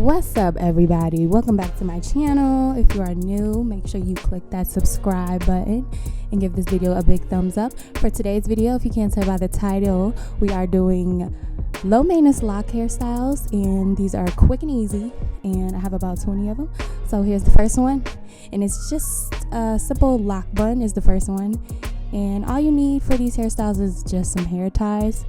What's up, everybody? Welcome back to my channel. If you are new, make sure you click that subscribe button and give this video a big thumbs up. For today's video, if you can't tell by the title, we are doing low maintenance lock hairstyles, and these are quick and easy, and I have about 20 of them. So here's the first one, and it's just a simple lock bun is the first one, and all you need for these hairstyles is just some hair ties.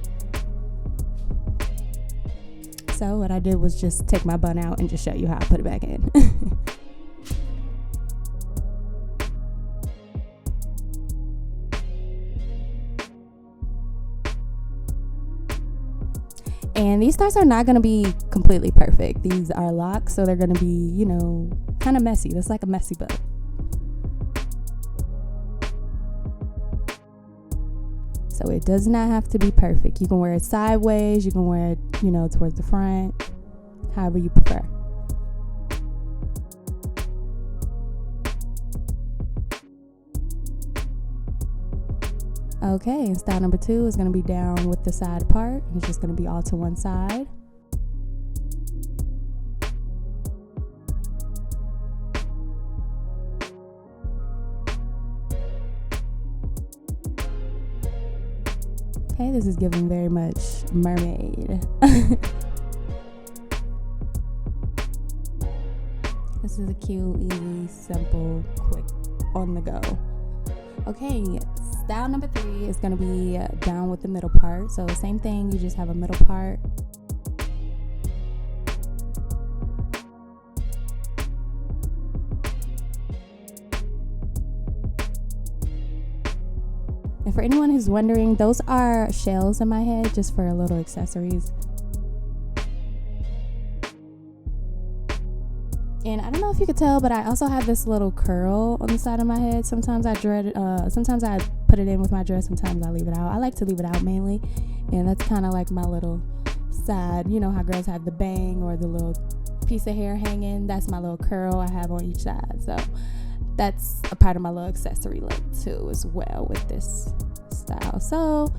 So what I did was just take my bun out and just show you how I put it back in. And these styles are not going to be completely perfect. These are locks, so they're going to be, you know, kind of messy. That's like a messy bun. So it does not have to be perfect. You can wear it sideways, you can wear it, you know, towards the front, however you prefer. Okay, and style number 2 is going to be down with the side part. It's just going to be all to one side. Okay, this is giving very much mermaid. This is a cute, easy, simple, quick, on the go. Okay, style number 3 is going to be down with the middle part. So same thing, you just have a middle part. And for anyone who's wondering, those are shells in my head just for little accessories. And I don't know if you could tell, but I also have this little curl on the side of my head. Sometimes I sometimes I put it in with my dress, sometimes I leave it out. I like to leave it out mainly, and that's kind of like my little side. You know how girls have the bang or the little piece of hair hanging? That's my little curl I have on each side. So that's a part of my little accessory look too as well with this style. So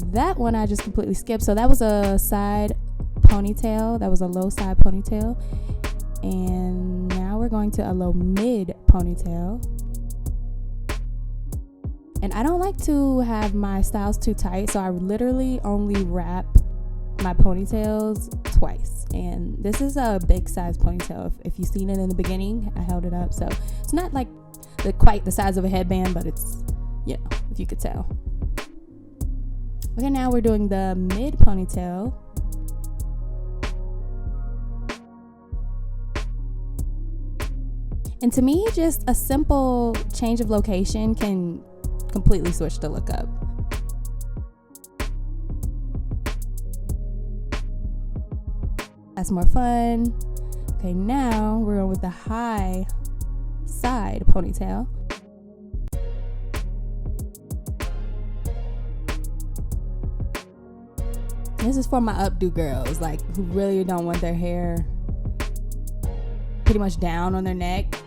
that one I just completely skipped. So that was a side ponytail. That was a low side ponytail. And now we're going to a low mid ponytail. And I don't like to have my styles too tight, so I literally only wrap my ponytails twice. And this is a big size ponytail. If you've seen it in the beginning, I held it up, so it's not like quite the size of a headband, but it's, you know, if you could tell. Okay, now we're doing the mid ponytail. And to me, just a simple change of location can completely switch the look up. That's more fun. Okay, now we're going with the high side ponytail. This is for my updo girls, like who really don't want their hair pretty much down on their neck.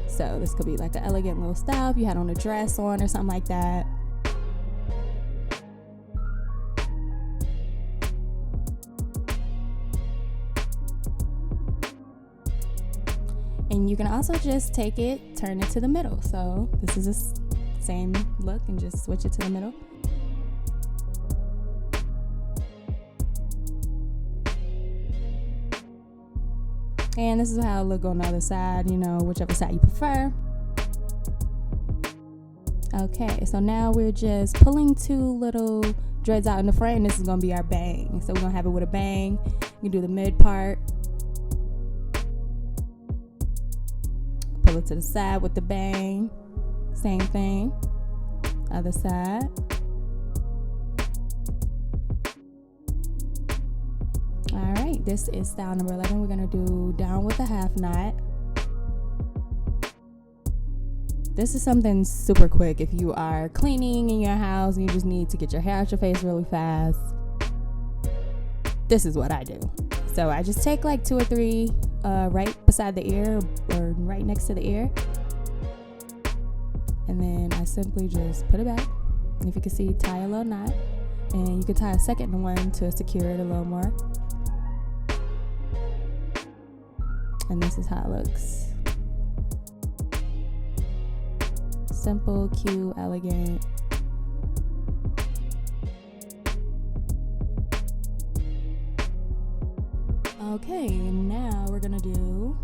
So this could be like an elegant little style if you had on a dress on or something like that. And you can also just take it, turn it to the middle. So this is the same look, and just switch it to the middle. And this is how it look on the other side, you know, whichever side you prefer. Okay, so now we're just pulling 2 little dreads out in the front, and this is gonna be our bang. So we're gonna have it with a bang. You can do the mid part. Pull it to the side with the bang. Same thing. Other side. Alright, this is style number 11. We're going to do down with a half knot. This is something super quick if you are cleaning in your house and you just need to get your hair out your face really fast. This is what I do. So I just take like 2 or 3 right beside the ear or right next to the ear. And then I simply just put it back. And if you can see, tie a little knot. And you can tie a second one to secure it a little more. And this is how it looks. Simple, cute, elegant. Okay, now we're gonna do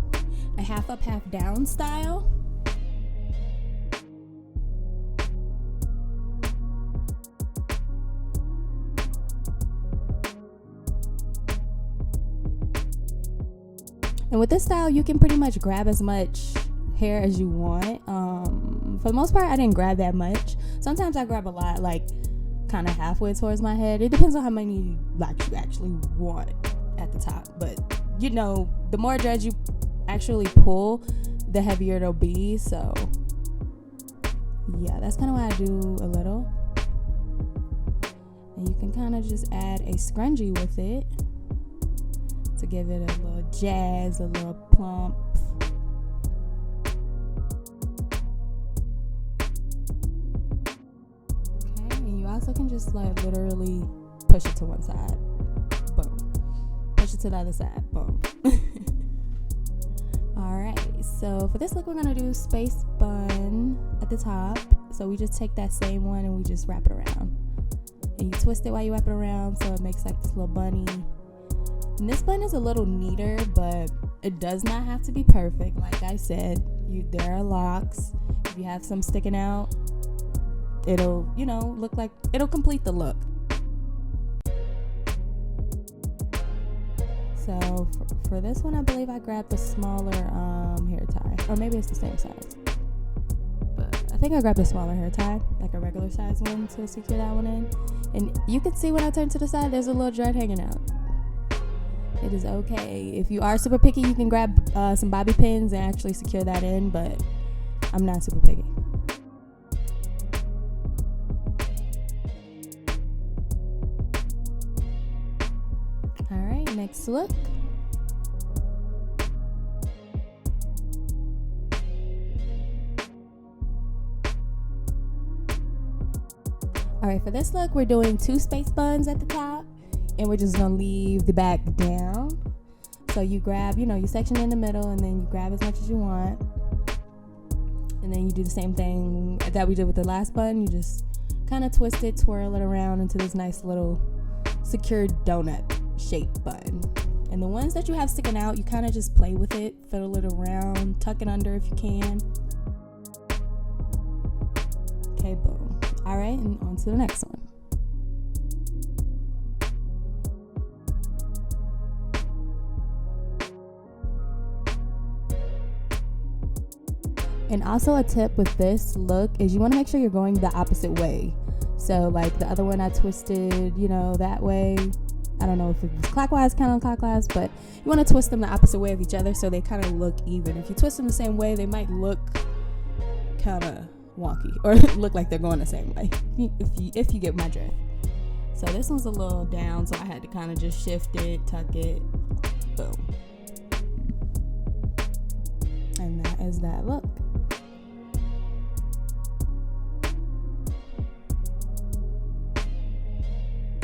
a half up, half down style. And with this style, you can pretty much grab as much hair as you want. For the most part, I didn't grab that much. Sometimes I grab a lot, like kind of halfway towards my head. It depends on how many locks you actually want at the top. But you know, the more dreads you actually pull, the heavier it'll be. So yeah, that's kind of why I do a little. And you can kind of just add a scrunchie with it to give it a little jazz, a little plump. Okay, and you also can just like literally push it to one side. Boom. Push it to the other side. Boom. Alright, so for this look, we're gonna do space bun at the top. So we just take that same one and we just wrap it around. And you twist it while you wrap it around so it makes like this little bunny. And this bun is a little neater, but it does not have to be perfect. Like I said, there are locks. If you have some sticking out, it'll, you know, look like, it'll complete the look. So for this one, I believe I grabbed the smaller hair tie, or maybe it's the same size. But I think I grabbed a smaller hair tie, like a regular size one, to secure that one in. And you can see when I turn to the side, there's a little dread hanging out. It is okay. If you are super picky, you can grab some bobby pins and actually secure that in, but I'm not super picky. Alright, next look. Alright, for this look, we're doing 2 space buns at the top. And we're just gonna leave the back down. So you grab, you know, you section in the middle and then you grab as much as you want. And then you do the same thing that we did with the last bun. You just kind of twist it, twirl it around into this nice little secured donut shaped bun. And the ones that you have sticking out, you kind of just play with it, fiddle it around, tuck it under if you can. Okay, boom. All right, and on to the next one. And also a tip with this look is you want to make sure you're going the opposite way. So like the other one I twisted, you know, that way. I don't know if it was clockwise, counterclockwise, but you want to twist them the opposite way of each other so they kind of look even. If you twist them the same way, they might look kind of wonky or look like they're going the same way, if you get my drift. So this one's a little down, so I had to kind of just shift it, tuck it, boom. And that is that look.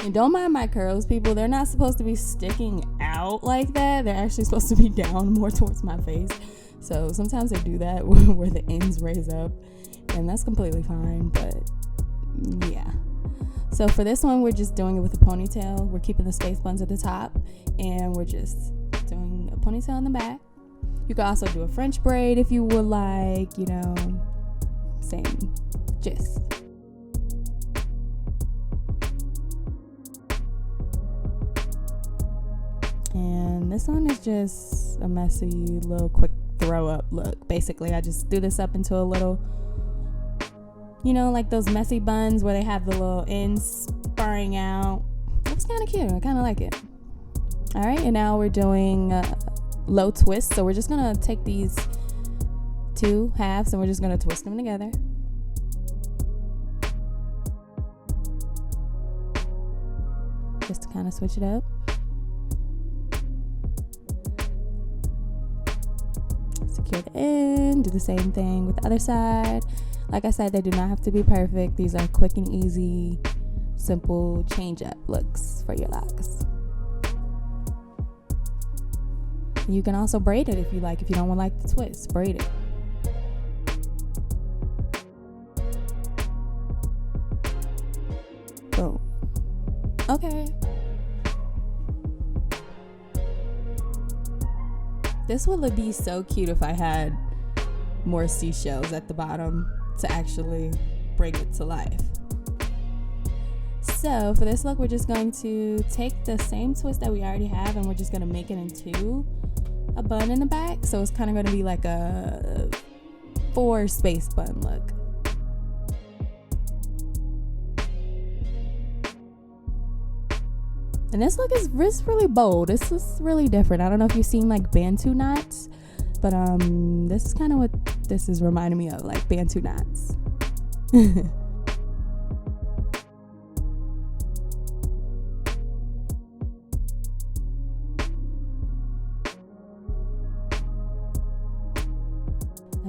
And don't mind my curls, people. They're not supposed to be sticking out like that. They're actually supposed to be down more towards my face. So sometimes I do that where the ends raise up. And that's completely fine. But yeah. So for this one, we're just doing it with a ponytail. We're keeping the space buns at the top. And we're just doing a ponytail in the back. You can also do a French braid if you would like. You know, same gist. And this one is just a messy little quick throw up look. Basically, I just threw this up into a little, you know, like those messy buns where they have the little ends sparring out. Looks kind of cute. I kind of like it. All right, and now we're doing low twist. So we're just gonna take these 2 halves and we're just gonna twist them together. Just to kind of switch it up. Secure the end, do the same thing with the other side. Like I said, they do not have to be perfect. These are quick and easy, simple change up looks for your locks. You can also braid it if you like. If you don't want like the twist, braid it. Boom. Okay. This would be so cute if I had more seashells at the bottom to actually bring it to life. So for this look, we're just going to take the same twist that we already have and we're just going to make it into a bun in the back. So it's kind of going to be like a 4 space bun look. And this look is really bold. This is really different. I don't know if you've seen like Bantu knots, but this is kind of what this is reminding me of, like Bantu knots.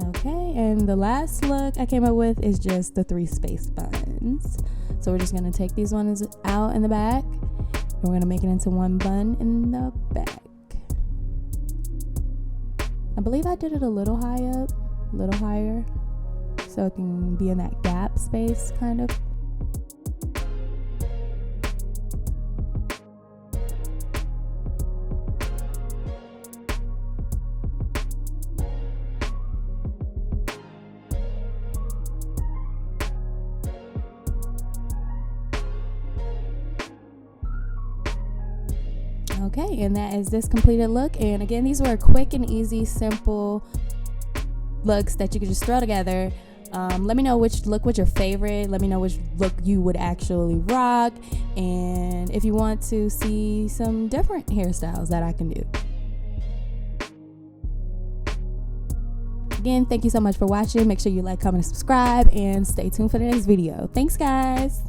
Okay, and the last look I came up with is just the 3 space buns. So we're just gonna take these ones out in the back. We're gonna make it into 1 bun in the back. I believe I did it a little high up, a little higher, so it can be in that gap space kind of. Okay, and that is this completed look. And again, these were quick and easy, simple looks that you could just throw together. Let me know which look was your favorite. Let me know which look you would actually rock. And if you want to see some different hairstyles that I can do. Again, thank you so much for watching. Make sure you like, comment, and subscribe. And stay tuned for the next video. Thanks, guys.